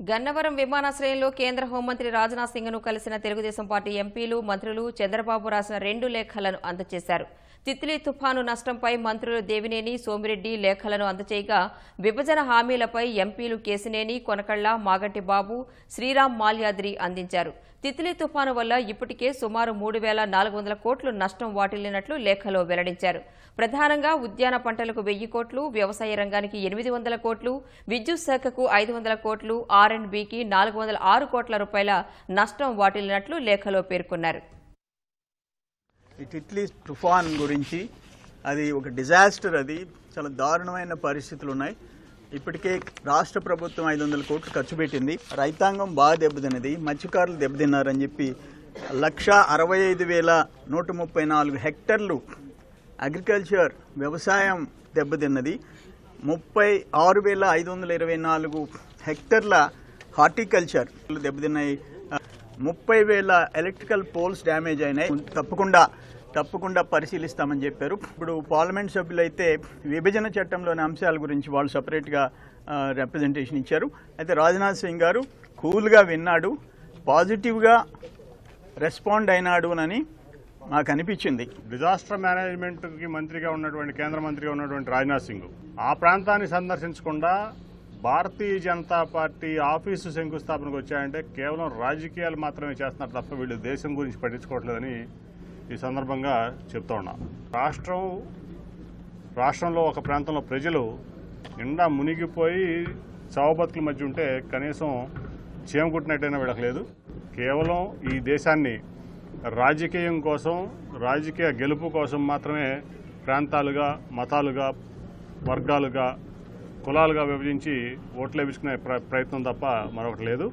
గన్నవరం విమానాశ్రయంలో కేంద్ర హోంమంత్రి రాజ్నాథ్ సింగ్ను కలిసిన తెలుగుదేశం పార్టీ ఎంపీలు, మంత్రులు చంద్రబాబు రాసిన 2 లేఖలను అందజేశారు. తిత్లీ తుఫాను నష్టంపై మంత్రులు దేవినేని, సోమిరెడ్డి లేఖలను అందజేయగా విభజన హామీలపై ఎంపీలు కేసినేని, కొనకళ్ల, మాగంటి బాబు, శ్రీరామ్ మాల్యాద్రి అందించారు. తిత్లీ తుఫాను వల్ల ఇప్పటికే సుమారు 3,400 కోట్లు నష్టం వాటిల్లినట్లు లేఖలో వెల్లడించారు. ప్రధానంగా ఉద్యాన పంటలకు 1000 కోట్లు, వ్యవసాయ రంగానికి 800 కోట్లు, విద్యుత్ శాఖకు 500 కోట్లు, R&Bకి 406 కోట్ల రూపాయల నష్టం వాటిల్లినట్లు లేఖలో పేర్కొన్నారు. ఈ తిత్లీ తుఫాన్ గురించి అది ఒక డిజాస్టర్, అది చాలా దారుణమైన పరిస్థితులు ఉన్నాయి. ఇప్పటికే రాష్ట్ర ప్రభుత్వం 500 కోట్లు ఖర్చు పెట్టింది. రైతాంగం బాగా దెబ్బతిన్నది, మత్స్యకారులు దెబ్బతిన్నారని చెప్పి 1,65,134 హెక్టర్లు అగ్రికల్చర్ వ్యవసాయం దెబ్బతిన్నది. 36,524 హెక్టర్ల హార్టికల్చర్ దెబ్బతిన్నాయి. 30,000 ఎలక్ట్రికల్ పోల్స్ డ్యామేజ్ అయినాయి. తప్పకుండా పరిశీలిస్తామని చెప్పారు. ఇప్పుడు పార్లమెంట్ సభ్యులైతే విభజన చట్టంలోని అంశాల గురించి వాళ్ళు సపరేట్గా రిప్రజెంటేషన్ ఇచ్చారు. అయితే రాజ్నాథ్ సింగ్ గారు కూల్గా విన్నాడు, పాజిటివ్గా రెస్పాండ్ అయినాడు అని నాకు అనిపించింది. డిజాస్టర్ మేనేజ్మెంట్కి మంత్రిగా ఉన్నటువంటి కేంద్ర మంత్రిగా ఉన్నటువంటి రాజ్నాథ్ సింగ్ ఆ ప్రాంతాన్ని సందర్శించకుండా భారతీయ జనతా పార్టీ ఆఫీసు శంకుస్థాపనకు వచ్చాయంటే కేవలం రాజకీయాలు మాత్రమే చేస్తున్నారు తప్ప వీళ్ళు దేశం గురించి పట్టించుకోవట్లేదని ఈ సందర్భంగా చెప్తా ఉన్నా. రాష్ట్రంలో ఒక ప్రాంతంలో ప్రజలు నిండా మునిగిపోయి చావుబతుకుల మధ్య ఉంటే కనీసం చేమకుట్టినట్టయినా వీళ్ళకలేదు. కేవలం ఈ దేశాన్ని రాజకీయం కోసం, రాజకీయ గెలుపు కోసం మాత్రమే ప్రాంతాలుగా, మతాలుగా, వర్గాలుగా, కులాలుగా విభజించి ఓట్లు వేయించుకునే ప్రయత్నం తప్ప మరొకటి లేదు.